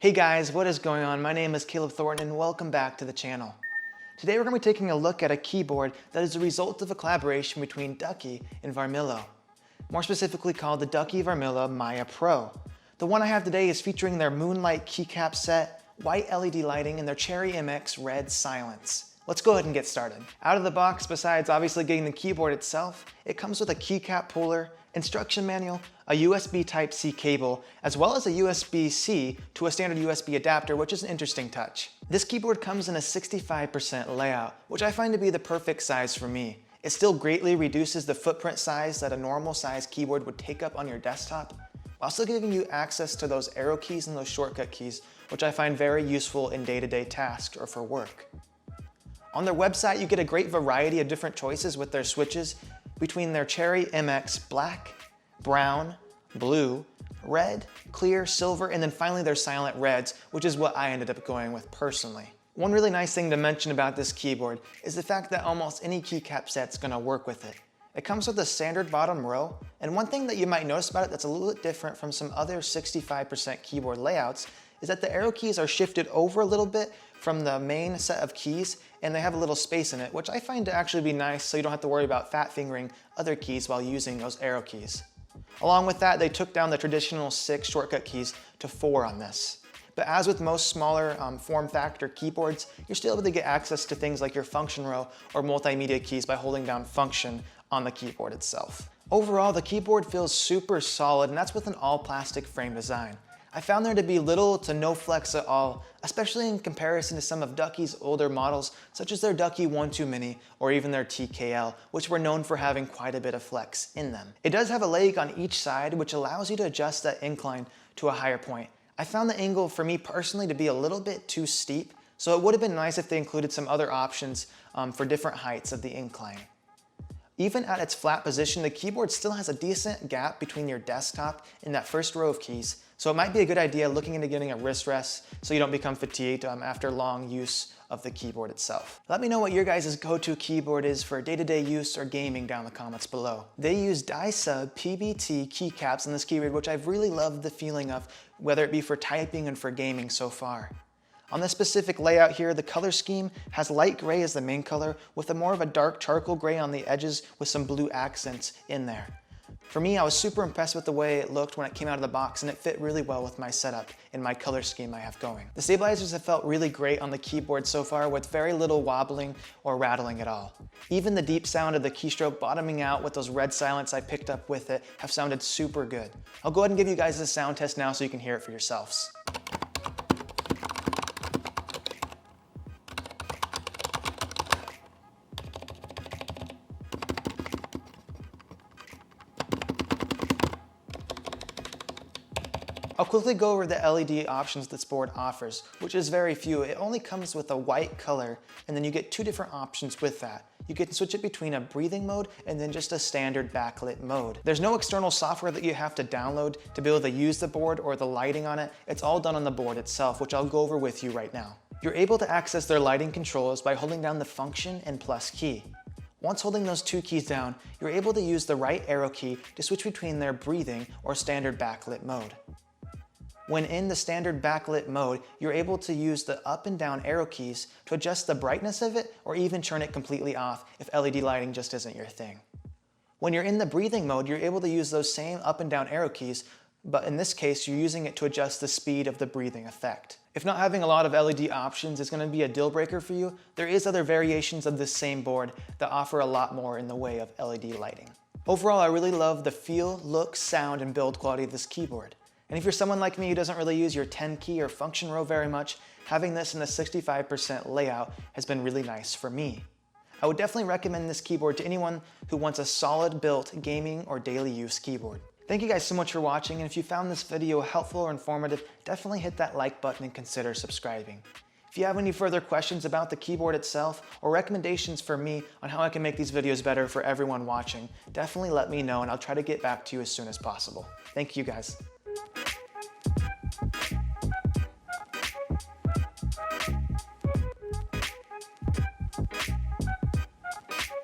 Hey guys, what is going on? My name is Caleb Thornton and welcome back to the channel. Today we're going to be taking a look at a keyboard that is the result of a collaboration between Ducky and Varmilo. More specifically called the Ducky Varmilo Maya Pro. The one I have today is featuring their Moonlight keycap set, white LED lighting, and their Cherry MX red silence. Let's go ahead and get started. Out of the box, besides obviously getting the keyboard itself, it comes with a keycap puller, instruction manual, a USB Type-C cable, as well as a USB-C to a standard USB adapter, which is an interesting touch. This keyboard comes in a 65% layout, which I find to be the perfect size for me. It still greatly reduces the footprint size that a normal size keyboard would take up on your desktop, while still giving you access to those arrow keys and those shortcut keys, which I find very useful in day-to-day tasks or for work. On their website, you get a great variety of different choices with their switches between their Cherry MX black, brown, blue, red, clear, silver, and then finally their silent reds, which is what I ended up going with personally. One really nice thing to mention about this keyboard is the fact that almost any keycap set's gonna work with it. It comes with a standard bottom row, and one thing that you might notice about it that's a little bit different from some other 65% keyboard layouts is that the arrow keys are shifted over a little bit from the main set of keys, and they have a little space in it, which I find to actually be nice so you don't have to worry about fat fingering other keys while using those arrow keys. Along with that, they took down the traditional 6 shortcut keys to 4 on this. But as with most smaller form factor keyboards, you're still able to get access to things like your function row or multimedia keys by holding down function on the keyboard itself. Overall, the keyboard feels super solid, and that's with an all plastic frame design. I found there to be little to no flex at all, especially in comparison to some of Ducky's older models, such as their Ducky 1-2 Mini or even their TKL, which were known for having quite a bit of flex in them. It does have a leg on each side, which allows you to adjust that incline to a higher point. I found the angle for me personally to be a little bit too steep, so it would have been nice if they included some other options for different heights of the incline. Even at its flat position, the keyboard still has a decent gap between your desktop and that first row of keys, so it might be a good idea looking into getting a wrist rest so you don't become fatigued after long use of the keyboard itself. Let me know what your guys' go-to keyboard is for day-to-day use or gaming down in the comments below. They use Dye-Sub PBT keycaps in this keyboard, which I've really loved the feeling of, whether it be for typing and for gaming so far. On this specific layout here, the color scheme has light gray as the main color with a more of a dark charcoal gray on the edges with some blue accents in there. For me, I was super impressed with the way it looked when it came out of the box, and it fit really well with my setup and my color scheme I have going. The stabilizers have felt really great on the keyboard so far with very little wobbling or rattling at all. Even the deep sound of the keystroke bottoming out with those red silence I picked up with it have sounded super good. I'll go ahead and give you guys a sound test now so you can hear it for yourselves. I'll quickly go over the LED options this board offers, which is very few. It only comes with a white color, and then you get 2 different options with that. You can switch it between a breathing mode and then just a standard backlit mode. There's no external software that you have to download to be able to use the board or the lighting on it. It's all done on the board itself, which I'll go over with you right now. You're able to access their lighting controls by holding down the function and plus key. Once holding those 2 keys down, you're able to use the right arrow key to switch between their breathing or standard backlit mode. When in the standard backlit mode, you're able to use the up and down arrow keys to adjust the brightness of it or even turn it completely off if LED lighting just isn't your thing. When you're in the breathing mode, you're able to use those same up and down arrow keys, but in this case, you're using it to adjust the speed of the breathing effect. If not having a lot of LED options is going to be a deal breaker for you, there is other variations of this same board that offer a lot more in the way of LED lighting. Overall, I really love the feel, look, sound, and build quality of this keyboard. And if you're someone like me who doesn't really use your 10 key or function row very much, having this in the 65% layout has been really nice for me. I would definitely recommend this keyboard to anyone who wants a solid built gaming or daily use keyboard. Thank you guys so much for watching, and if you found this video helpful or informative, definitely hit that like button and consider subscribing. If you have any further questions about the keyboard itself or recommendations for me on how I can make these videos better for everyone watching, definitely let me know and I'll try to get back to you as soon as possible. Thank you guys.